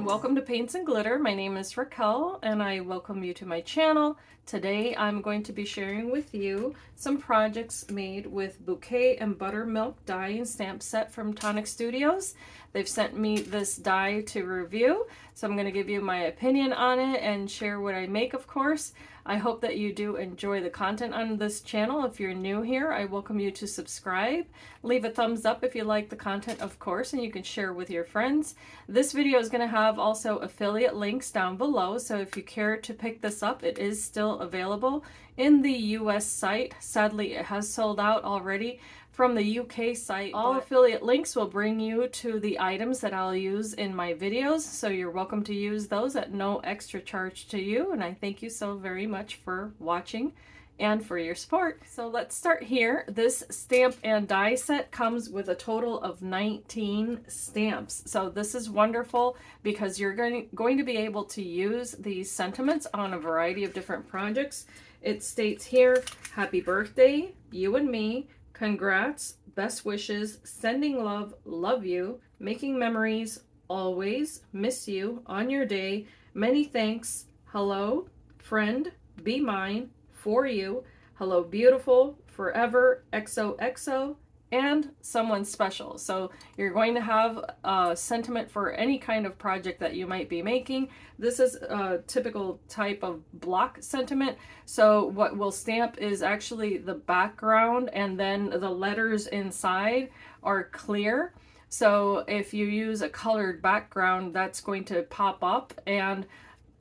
Welcome to Paints and Glitter. My name is Raquel and I welcome you to my channel. Today I'm going to be sharing with you some projects made with Bouquet and Buttermilk die and stamp set from Tonic Studios. They've sent me this die to review, so I'm going to give you my opinion on it and share what I make, of course. I hope that you do enjoy the content on this channel. If you're new here, I welcome you to subscribe. Leave a thumbs up if you like the content, of course, and you can share with your friends. This video is going to have also affiliate links down below, so if you care to pick this up, it is still available in the US site. Sadly, it has sold out already from the UK site. All affiliate links will bring you to the items that I'll use in my videos, so you're welcome to use those at no extra charge to you, and I thank you so very much for watching and for your support. So let's start here. This stamp and die set comes with a total of 19 stamps. So this is wonderful because you're going to be able to use these sentiments on a variety of different projects. It states here, happy birthday, you and me, congrats, best wishes, sending love, love you, making memories, always, miss you, on your day, many thanks, hello, friend, be mine, for you, hello beautiful, forever, XOXO, and someone special. So you're going to have a sentiment for any kind of project that you might be making. This is a typical type of block sentiment. So what we'll stamp is actually the background, and then the letters inside are clear. So if you use a colored background, that's going to pop up, and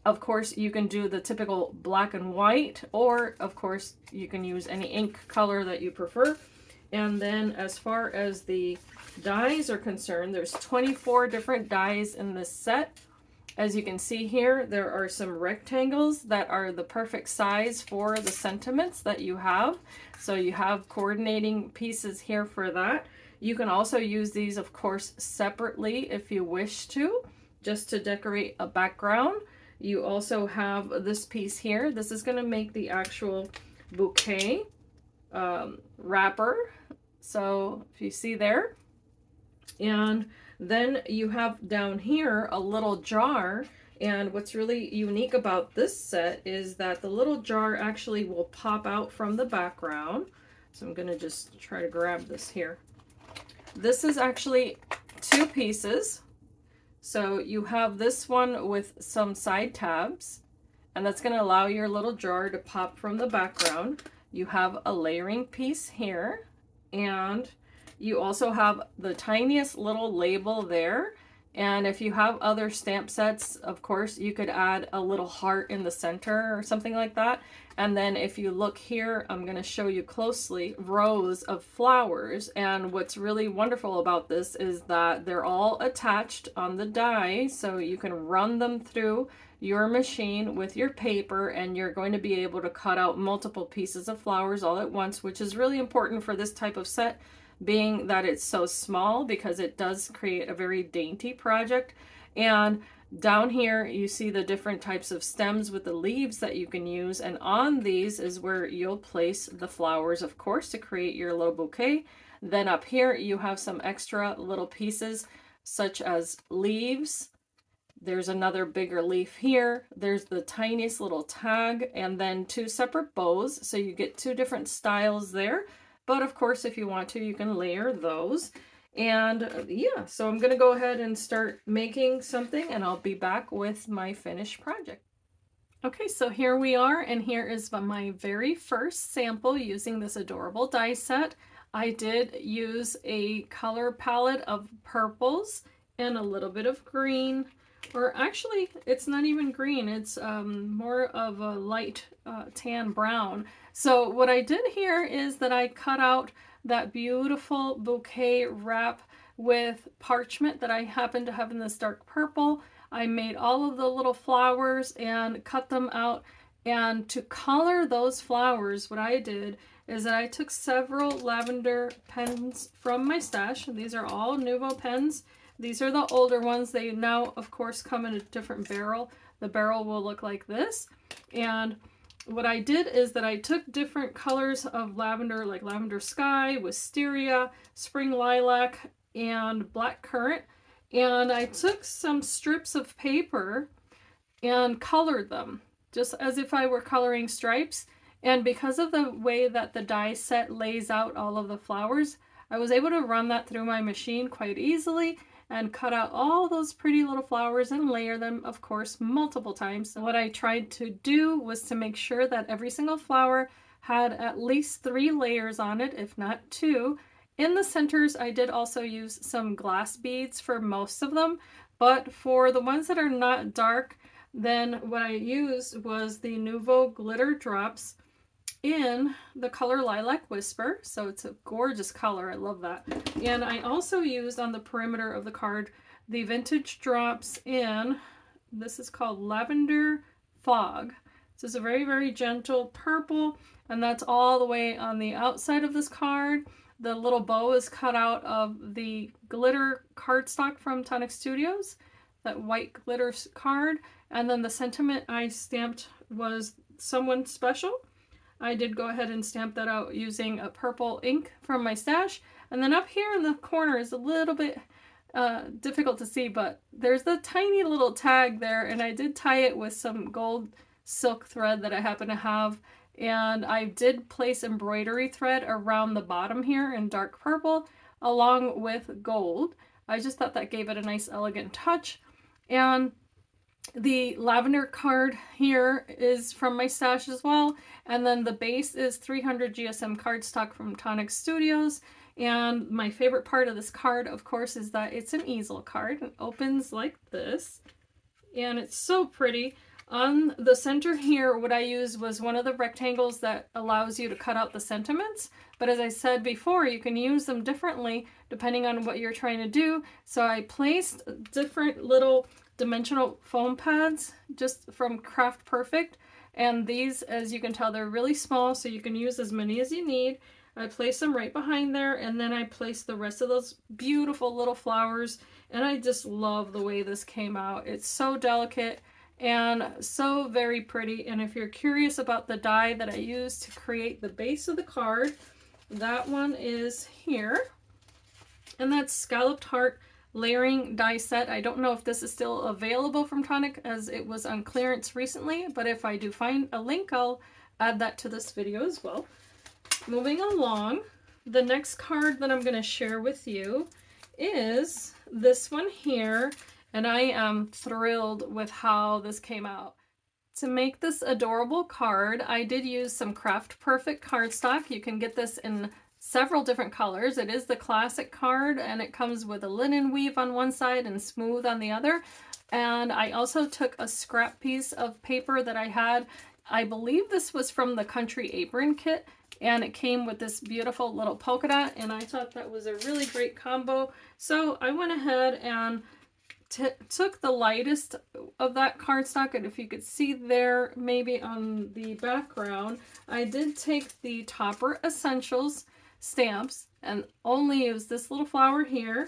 of course you can do the typical black and white, or of course you can use any ink color that you prefer. And then as far as the dies are concerned, there's 24 different dies in this set. As you can see here, there are some rectangles that are the perfect size for the sentiments that you have. So you have coordinating pieces here for that. You can also use these, of course, separately if you wish to, just to decorate a background. You also have this piece here. This is going to make the actual bouquet wrapper. So if you see there, and then you have down here a little jar, and what's really unique about this set is that the little jar actually will pop out from the background. So I'm going to just try to grab this here. This is actually two pieces. So you have this one with some side tabs, and that's going to allow your little jar to pop from the background. You have a layering piece here, and you also have the tiniest little label there. And if you have other stamp sets, of course, you could add a little heart in the center or something like that. And then if you look here, I'm going to show you closely rows of flowers. And what's really wonderful about this is that they're all attached on the die, so you can run them through your machine with your paper, and you're going to be able to cut out multiple pieces of flowers all at once, which is really important for this type of set, being that it's so small, because it does create a very dainty project. And down here you see the different types of stems with the leaves that you can use, and on these is where you'll place the flowers, of course, to create your little bouquet. Then up here you have some extra little pieces such as leaves. There's another bigger leaf here. There's the tiniest little tag, and then two separate bows, so you get two different styles there. But of course, if you want to, you can layer those. And yeah, so I'm going to go ahead and start making something, and I'll be back with my finished project. Okay, so here we are, and here is my very first sample using this adorable die set. I did use a color palette of purples and a little bit of green, or actually it's not even green, it's more of a light tan brown. So what I did here is that I cut out that beautiful bouquet wrap with parchment that I happen to have in this dark purple. I made all of the little flowers and cut them out, and to color those flowers, what I did is that I took several lavender pens from my stash. These are all Nuvo pens. These are the older ones. They now, of course, come in a different barrel. The barrel will look like this. And what I did is that I took different colors of lavender, like lavender sky, wisteria, spring lilac, and black currant, and I took some strips of paper and colored them just as if I were coloring stripes. And because of the way that the die set lays out all of the flowers, I was able to run that through my machine quite easily and cut out all those pretty little flowers and layer them, of course, multiple times. So what I tried to do was to make sure that every single flower had at least 3 layers on it, if not 2. In the centers, I did also use some glass beads for most of them, but for the ones that are not dark, then what I used was the Nuvo glitter drops in the color Lilac Whisper. So it's a gorgeous color. I love that. And I also used on the perimeter of the card the vintage drops in, this is called Lavender Fog. This is a very, very gentle purple, and that's all the way on the outside of this card. The little bow is cut out of the glitter cardstock from Tonic Studios, that white glitter card. And then the sentiment I stamped was Someone Special. I did go ahead and stamp that out using a purple ink from my stash. And then up here in the corner is a little bit difficult to see, but there's the tiny little tag there, and I did tie it with some gold silk thread that I happen to have. And I did place embroidery thread around the bottom here in dark purple along with gold. I just thought that gave it a nice elegant touch. And the lavender card here is from my stash as well. And then the base is 300 GSM cardstock from Tonic Studios. And my favorite part of this card, of course, is that it's an easel card. It opens like this. And it's so pretty. On the center here, what I used was one of the rectangles that allows you to cut out the sentiments. But as I said before, you can use them differently depending on what you're trying to do. So I placed different little dimensional foam pads just from Craft Perfect, and these, as you can tell, they're really small, so you can use as many as you need. I placed them right behind there, and then I placed the rest of those beautiful little flowers, and I just love the way this came out. It's so delicate and so very pretty. And if you're curious about the die that I used to create the base of the card, that one is here, and that's Scalloped Heart layering die set. I don't know if this is still available from Tonic, as it was on clearance recently, but if I do find a link, I'll add that to this video as well. Moving along, the next card that I'm going to share with you is this one here, and I am thrilled with how this came out. To make this adorable card, I did use some Craft Perfect cardstock. You can get this in several different colors. It is the classic card, and it comes with a linen weave on one side and smooth on the other. And I also took a scrap piece of paper that I had. I believe this was from the Country Apron kit, and it came with this beautiful little polka dot, and I thought that was a really great combo. So I went ahead and took the lightest of that cardstock, and if you could see there maybe on the background, I did take the Topper Essentials stamps and only used this little flower here.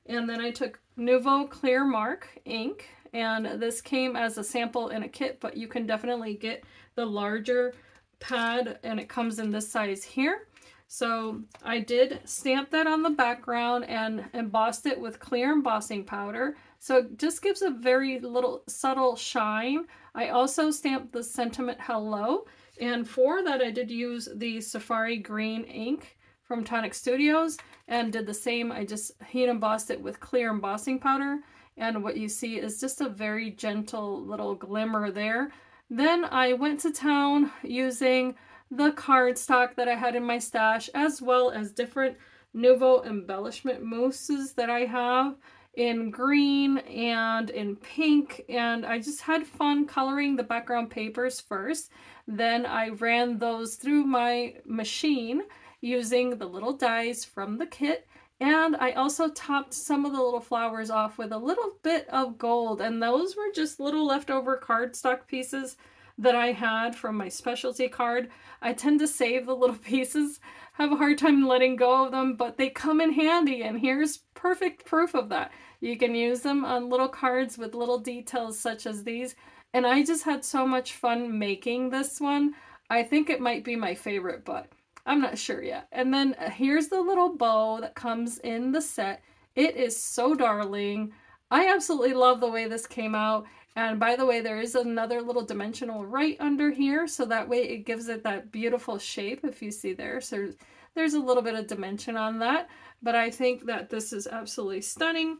And then I took Nuvo Clear Mark ink, and this came as a sample in a kit, but you can definitely get the larger pad, and it comes in this size here. So I did stamp that on the background and embossed it with clear embossing powder. So it just gives a very little subtle shine. I also stamped the sentiment Hello, and for that I did use the Safari Green ink from Tonic Studios and did the same. I just heat embossed it with clear embossing powder, and what you see is just a very gentle little glimmer there. Then I went to town using the cardstock that I had in my stash, as well as different Nuvo Embellishment Mousses that I have in green and in pink, and I just had fun coloring the background papers first. Then I ran those through my machine using the little dies from the kit, and I also topped some of the little flowers off with a little bit of gold, and those were just little leftover cardstock pieces that I had from my specialty card. I tend to save the little pieces, have a hard time letting go of them, but they come in handy, and here's perfect proof of that. You can use them on little cards with little details such as these, And I just had so much fun making this one. I think it might be my favorite, but I'm not sure yet. And then here's the little bow that comes in the set. It is so darling. I absolutely love the way this came out. And by the way, there is another little dimensional right under here, so that way it gives it that beautiful shape, if you see there. So there's a little bit of dimension on that, but I think that this is absolutely stunning.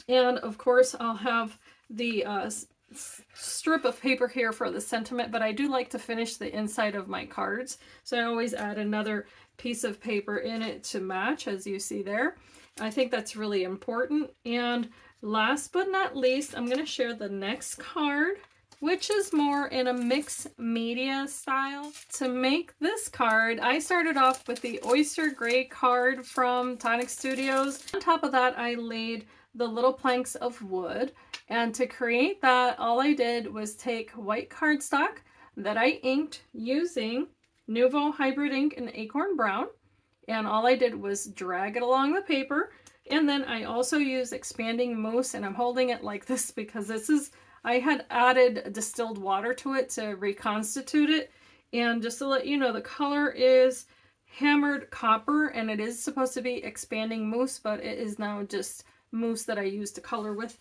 And of course, I'll have the strip of paper here for the sentiment, but I do like to finish the inside of my cards, so I always add another piece of paper in it to match, as you see there. I think that's really important. And last but not least, I'm going to share the next card, which is more in a mixed media style. To make this card, I started off with the Oyster Gray card from Tonic Studios. On top of that, I laid the little planks of wood. And to create that, all I did was take white cardstock that I inked using Nuvo Hybrid Ink and Acorn Brown. And all I did was drag it along the paper. And then I also used expanding mousse, and I'm holding it like this because this is, I had added distilled water to it to reconstitute it. And just to let you know, the color is hammered copper, and it is supposed to be expanding mousse, but it is now just mousse that I used to color with.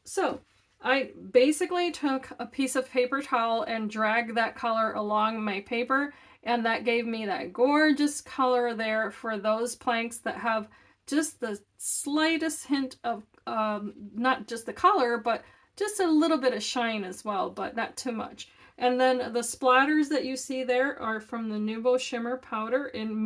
So I basically took a piece of paper towel and dragged that color along my paper, and that gave me that gorgeous color there for those planks that have just the slightest hint of not just the color, but just a little bit of shine as well, but not too much. And then the splatters that you see there are from the Nuvo Shimmer Powder in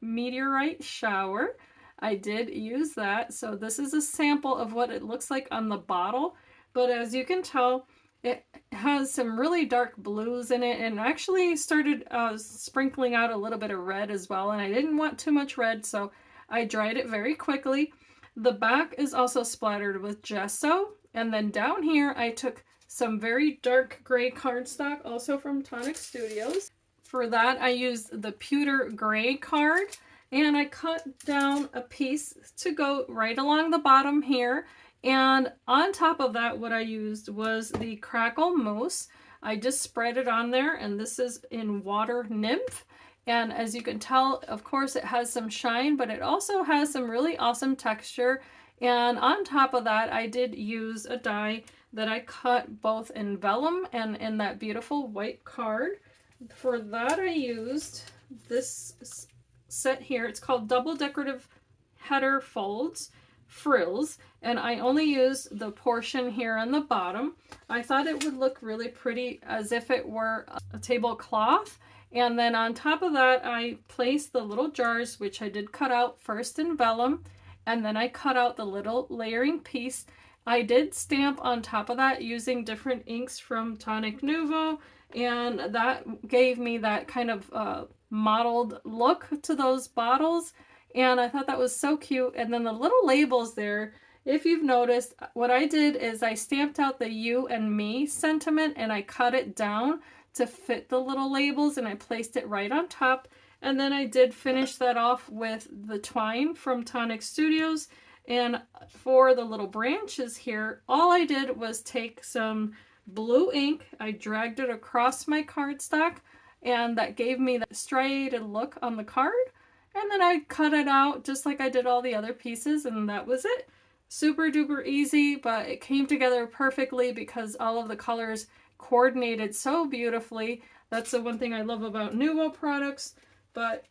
Meteorite Shower. I did use that. So this is a sample of what it looks like on the bottle. But as you can tell, it has some really dark blues in it, and actually started sprinkling out a little bit of red as well. And I didn't want too much red, so I dried it very quickly. The back is also splattered with gesso. And then down here, I took some very dark gray cardstock, also from Tonic Studios. For that, I used the pewter gray card. And I cut down a piece to go right along the bottom here. And on top of that, what I used was the Crackle Mousse. I just spread it on there, and this is in Water Nymph. And as you can tell, of course, it has some shine, but it also has some really awesome texture. And on top of that, I did use a die that I cut both in vellum and in that beautiful white card. For that, I used this set here. It's called Double Decorative Header Folds Frills, and I only used the portion here on the bottom. I thought it would look really pretty as if it were a tablecloth. And then on top of that, I placed the little jars, which I did cut out first in vellum, and then I cut out the little layering piece. I did stamp on top of that using different inks from Tonic Nuvo, and that gave me that kind of mottled look to those bottles, and I thought that was so cute. And then the little labels there, if you've noticed, what I did is I stamped out the you and me sentiment, and I cut it down to fit the little labels, and I placed it right on top. And then I did finish that off with the twine from Tonic Studios. And for the little branches here, all I did was take some blue ink, I dragged it across my cardstock, and that gave me that striated look on the card. And then I cut it out just like I did all the other pieces, and that was it. Super duper easy, but it came together perfectly because all of the colors coordinated so beautifully. That's the one thing I love about Nuvo products. But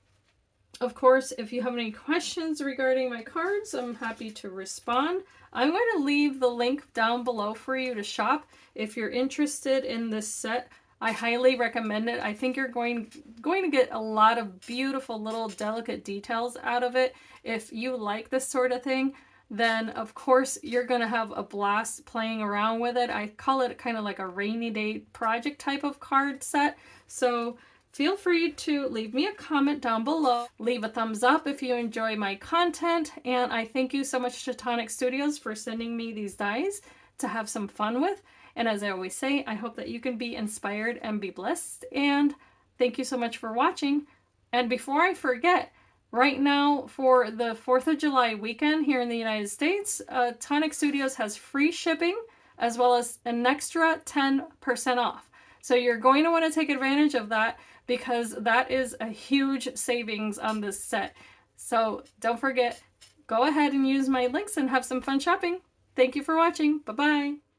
of course, if you have any questions regarding my cards, I'm happy to respond. I'm going to leave the link down below for you to shop. If you're interested in this set, I highly recommend it. I think you're going to get a lot of beautiful little delicate details out of it. If you like this sort of thing, then of course you're going to have a blast playing around with it. I call it kind of like a rainy day project type of card set. So feel free to leave me a comment down below. Leave a thumbs up if you enjoy my content. And I thank you so much to Tonic Studios for sending me these dies to have some fun with. And as I always say, I hope that you can be inspired and be blessed. And thank you so much for watching. And before I forget, right now for the 4th of July weekend here in the United States, Tonic Studios has free shipping as well as an extra 10% off. So you're going to want to take advantage of that because that is a huge savings on this set. So don't forget, go ahead and use my links and have some fun shopping. Thank you for watching. Bye-bye.